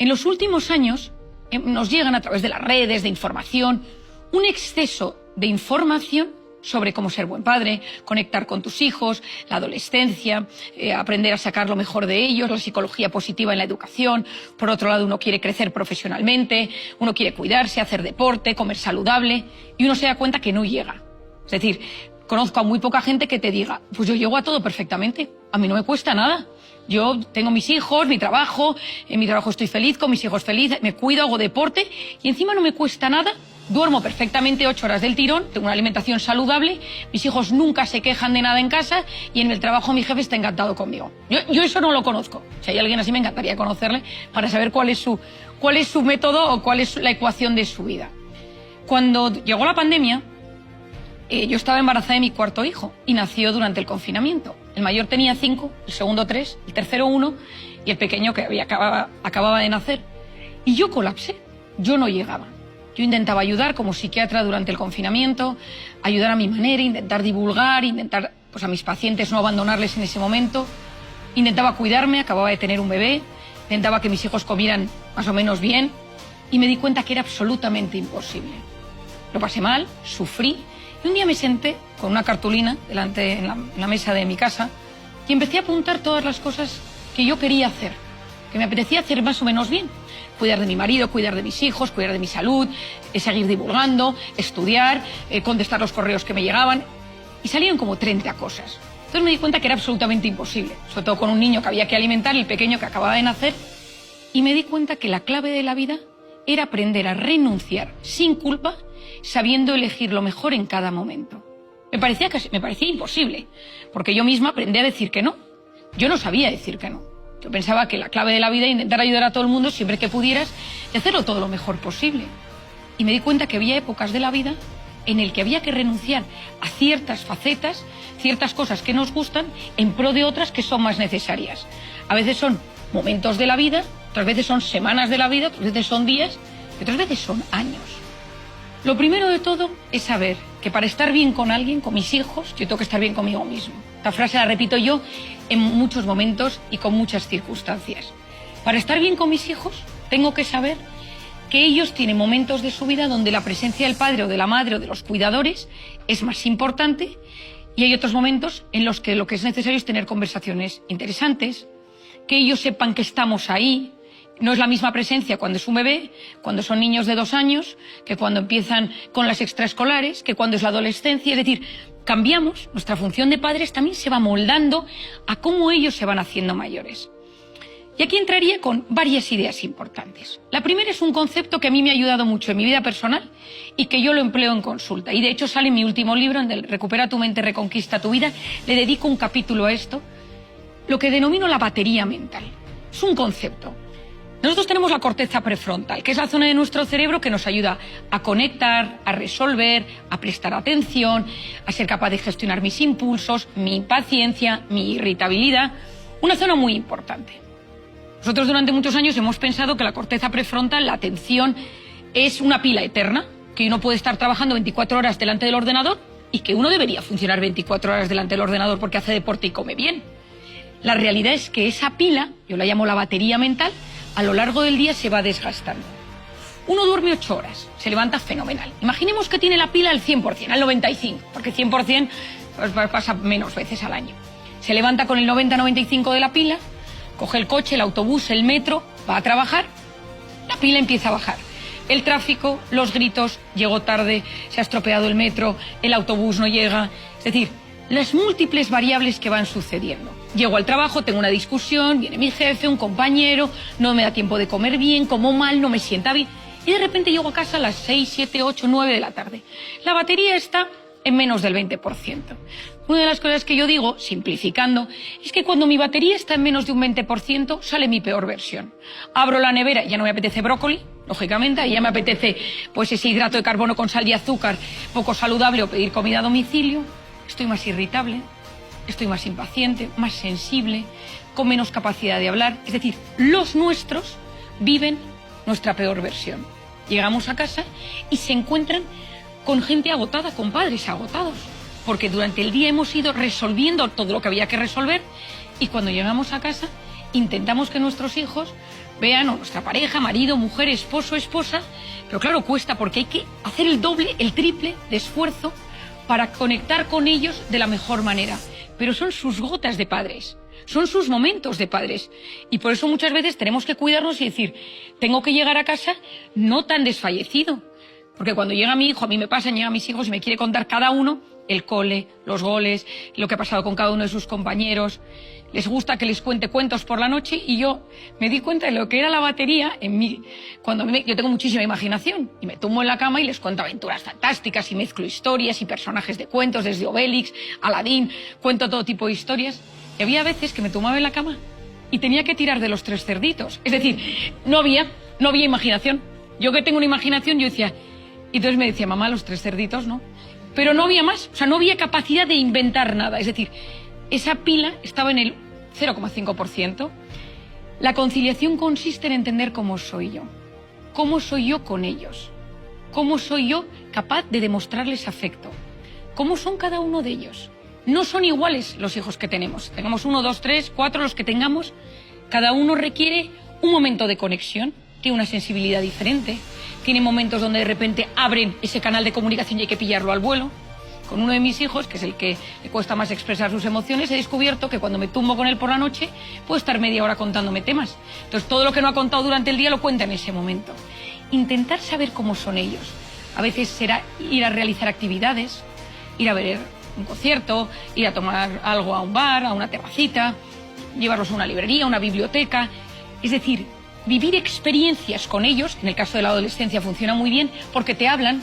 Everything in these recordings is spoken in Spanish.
En los últimos años nos llegan a través de las redes, de información, un exceso de información sobre cómo ser buen padre, conectar con tus hijos, la adolescencia, aprender a sacar lo mejor de ellos, la psicología positiva en la educación. Por otro lado, uno quiere crecer profesionalmente, uno quiere cuidarse, hacer deporte, comer saludable, y uno se da cuenta que no llega. Es decir, conozco a muy poca gente que te diga, pues yo llego a todo perfectamente, a mí no me cuesta nada. Yo tengo mis hijos, mi trabajo, en mi trabajo estoy feliz, con mis hijos feliz, me cuido, hago deporte y encima no me cuesta nada, duermo perfectamente 8 horas del tirón, tengo una alimentación saludable, mis hijos nunca se quejan de nada en casa y en el trabajo mi jefe está encantado conmigo. Yo eso no lo conozco. Si hay alguien así me encantaría conocerle para saber cuál es su método o cuál es la ecuación de su vida. Cuando llegó la pandemia, yo estaba embarazada de mi 4.º hijo y nació durante el confinamiento. El mayor tenía 5, el segundo 3, el tercero 1 y el pequeño que acababa de nacer. Y yo colapsé, yo no llegaba. Yo intentaba ayudar como psiquiatra durante el confinamiento, ayudar a mi manera, intentar divulgar, intentar pues, a mis pacientes no abandonarles en ese momento. Intentaba cuidarme, acababa de tener un bebé, intentaba que mis hijos comieran más o menos bien y me di cuenta que era absolutamente imposible. Lo pasé mal, sufrí. Y un día me senté con una cartulina delante en la mesa de mi casa y empecé a apuntar todas las cosas que yo quería hacer, que me apetecía hacer más o menos bien. Cuidar de mi marido, cuidar de mis hijos, cuidar de mi salud, seguir divulgando, estudiar, contestar los correos que me llegaban. Y salieron como 30 cosas. Entonces me di cuenta que era absolutamente imposible, sobre todo con un niño que había que alimentar, el pequeño que acababa de nacer. Y me di cuenta que la clave de la vida era aprender a renunciar sin culpa, sabiendo elegir lo mejor en cada momento. Me parecía imposible, porque yo misma aprendí a decir que no. Yo no sabía decir que no. Yo pensaba que la clave de la vida era intentar ayudar a todo el mundo siempre que pudieras y hacerlo todo lo mejor posible. Y me di cuenta que había épocas de la vida en el que había que renunciar a ciertas facetas, ciertas cosas que nos gustan, en pro de otras que son más necesarias. A veces son momentos de la vida, otras veces son semanas de la vida, otras veces son días y otras veces son años. Lo primero de todo es saber que para estar bien con alguien, con mis hijos, yo tengo que estar bien conmigo mismo. Esta frase la repito yo en muchos momentos y con muchas circunstancias. Para estar bien con mis hijos, tengo que saber que ellos tienen momentos de su vida donde la presencia del padre o de la madre o de los cuidadores es más importante y hay otros momentos en los que lo que es necesario es tener conversaciones interesantes, que ellos sepan que estamos ahí. No es la misma presencia cuando es un bebé, cuando son niños de 2 años, que cuando empiezan con las extraescolares, que cuando es la adolescencia. Es decir, cambiamos, nuestra función de padres también se va moldando a cómo ellos se van haciendo mayores. Y aquí entraría con varias ideas importantes. La primera es un concepto que a mí me ha ayudado mucho en mi vida personal y que yo lo empleo en consulta. Y de hecho sale en mi último libro, en el Recupera tu mente, reconquista tu vida. Le dedico un capítulo a esto, lo que denomino la batería mental. Es un concepto. Nosotros tenemos la corteza prefrontal, que es la zona de nuestro cerebro que nos ayuda a conectar, a resolver, a prestar atención, a ser capaz de gestionar mis impulsos, mi impaciencia, mi irritabilidad. Una zona muy importante. Nosotros durante muchos años hemos pensado que la corteza prefrontal, la atención, es una pila eterna, que uno puede estar trabajando 24 horas delante del ordenador y que uno debería funcionar 24 horas delante del ordenador porque hace deporte y come bien. La realidad es que esa pila, yo la llamo la batería mental, a lo largo del día se va desgastando. Uno duerme 8 horas, se levanta fenomenal. Imaginemos que tiene la pila al 100%, al 95%, porque 100% pasa menos veces al año. Se levanta con el 90-95% de la pila, coge el coche, el autobús, el metro, va a trabajar, la pila empieza a bajar. El tráfico, los gritos, llegó tarde, se ha estropeado el metro, el autobús no llega. Es decir, las múltiples variables que van sucediendo. Llego al trabajo, tengo una discusión, viene mi jefe, un compañero, no me da tiempo de comer bien, como mal, no me sienta bien. Y de repente llego a casa a las 6, 7, 8, 9 de la tarde. La batería está en menos del 20%. Una de las cosas que yo digo, simplificando, es que cuando mi batería está en menos de un 20%, sale mi peor versión. Abro la nevera, ya no me apetece brócoli, lógicamente, y ya me apetece pues ese hidrato de carbono con sal y azúcar poco saludable o pedir comida a domicilio. Estoy más irritable, estoy más impaciente, más sensible, con menos capacidad de hablar. Es decir, los nuestros viven nuestra peor versión. Llegamos a casa y se encuentran con gente agotada, con padres agotados, porque durante el día hemos ido resolviendo todo lo que había que resolver y cuando llegamos a casa intentamos que nuestros hijos vean a nuestra pareja, marido, mujer, esposo, esposa, pero claro, cuesta porque hay que hacer el doble, el triple de esfuerzo para conectar con ellos de la mejor manera. Pero son sus gotas de padres, son sus momentos de padres. Y por eso muchas veces tenemos que cuidarnos y decir, tengo que llegar a casa no tan desfallecido. Porque cuando llega mi hijo, a mí me pasa, llegan mis hijos y me quiere contar cada uno el cole, los goles, lo que ha pasado con cada uno de sus compañeros. Les gusta que les cuente cuentos por la noche y yo me di cuenta de lo que era la batería en mí. Yo tengo muchísima imaginación y me tumbo en la cama y les cuento aventuras fantásticas y mezclo historias y personajes de cuentos, desde Obélix, Aladín, cuento todo tipo de historias. Y había veces que me tumbaba en la cama y tenía que tirar de los 3 cerditos. Es decir, no había imaginación. Yo que tengo una imaginación, yo decía... Y entonces me decía, mamá, los 3 cerditos, ¿no? Pero no había más, o sea, no había capacidad de inventar nada. Es decir, esa pila estaba en el 0,5%. La conciliación consiste en entender cómo soy yo con ellos, cómo soy yo capaz de demostrarles afecto, cómo son cada uno de ellos. No son iguales los hijos que tenemos 1, 2, 3, 4, los que tengamos. Cada uno requiere un momento de conexión, tiene una sensibilidad diferente, tiene momentos donde de repente abren ese canal de comunicación y hay que pillarlo al vuelo. Con uno de mis hijos, que es el que le cuesta más expresar sus emociones, he descubierto que cuando me tumbo con él por la noche, puedo estar media hora contándome temas. Entonces todo lo que no ha contado durante el día lo cuenta en ese momento. Intentar saber cómo son ellos. A veces será ir a realizar actividades, ir a ver un concierto, ir a tomar algo a un bar, a una terracita, llevarlos a una librería, a una biblioteca. Es decir, vivir experiencias con ellos. En el caso de la adolescencia funciona muy bien porque te hablan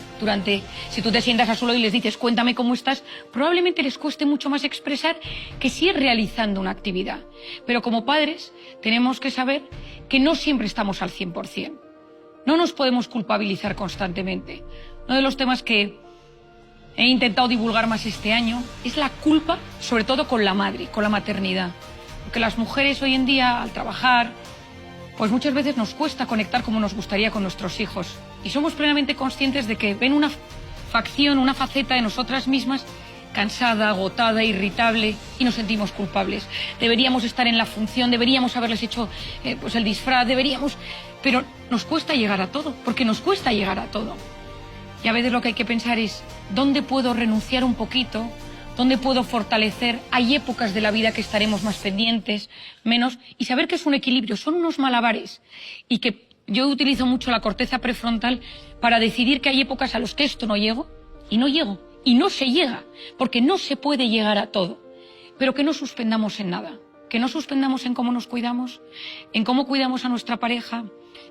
si tú te sientas a su lado y les dices cuéntame cómo estás, probablemente les cueste mucho más expresar que si es realizando una actividad. Pero como padres tenemos que saber que no siempre estamos al 100%. No nos podemos culpabilizar constantemente. Uno de los temas que he intentado divulgar más este año es la culpa, sobre todo con la madre, con la maternidad. Porque las mujeres hoy en día, al trabajar, pues muchas veces nos cuesta conectar como nos gustaría con nuestros hijos. Y somos plenamente conscientes de que ven una facción, una faceta de nosotras mismas cansada, agotada, irritable y nos sentimos culpables. Deberíamos estar en la función, deberíamos haberles hecho el disfraz, pero nos cuesta llegar a todo, porque nos cuesta llegar a todo. Y a veces lo que hay que pensar es, ¿dónde puedo renunciar un poquito? ¿Dónde puedo fortalecer? Hay épocas de la vida que estaremos más pendientes, menos, y saber que es un equilibrio, son unos malabares. Y que yo utilizo mucho la corteza prefrontal para decidir que hay épocas a las que esto no llego, y no se llega, porque no se puede llegar a todo. Pero que no suspendamos en nada, que no suspendamos en cómo nos cuidamos, en cómo cuidamos a nuestra pareja,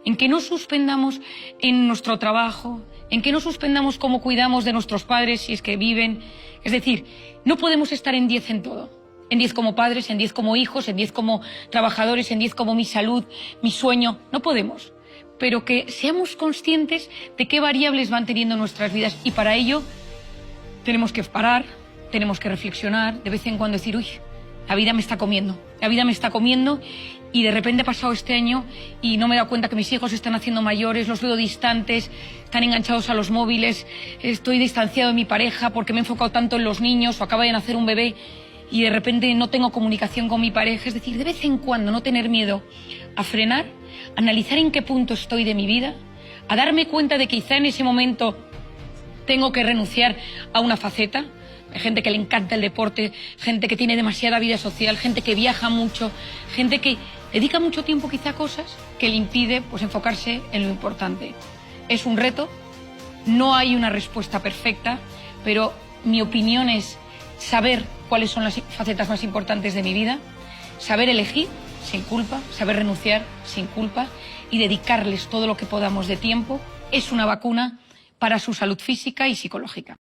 en que no suspendamos en nuestro trabajo, en que no suspendamos cómo cuidamos de nuestros padres si es que viven. Es decir, no podemos estar en 10 en todo. En 10 como padres, en 10 como hijos, en 10 como trabajadores, en 10 como mi salud, mi sueño. No podemos. Pero que seamos conscientes de qué variables van teniendo nuestras vidas. Y para ello tenemos que parar, tenemos que reflexionar, de vez en cuando decir, uy, la vida me está comiendo. La vida me está comiendo y de repente ha pasado este año y no me he dado cuenta que mis hijos se están haciendo mayores, los veo distantes, están enganchados a los móviles, estoy distanciado de mi pareja porque me he enfocado tanto en los niños o acaba de nacer un bebé y de repente no tengo comunicación con mi pareja. Es decir, de vez en cuando no tener miedo a frenar, a analizar en qué punto estoy de mi vida, a darme cuenta de que quizá en ese momento tengo que renunciar a una faceta. Hay gente que le encanta el deporte, gente que tiene demasiada vida social, gente que viaja mucho, gente que dedica mucho tiempo quizá a cosas que le impide enfocarse en lo importante. Es un reto, no hay una respuesta perfecta, pero mi opinión es saber cuáles son las facetas más importantes de mi vida, saber elegir sin culpa, saber renunciar sin culpa y dedicarles todo lo que podamos de tiempo. Es una vacuna para su salud física y psicológica.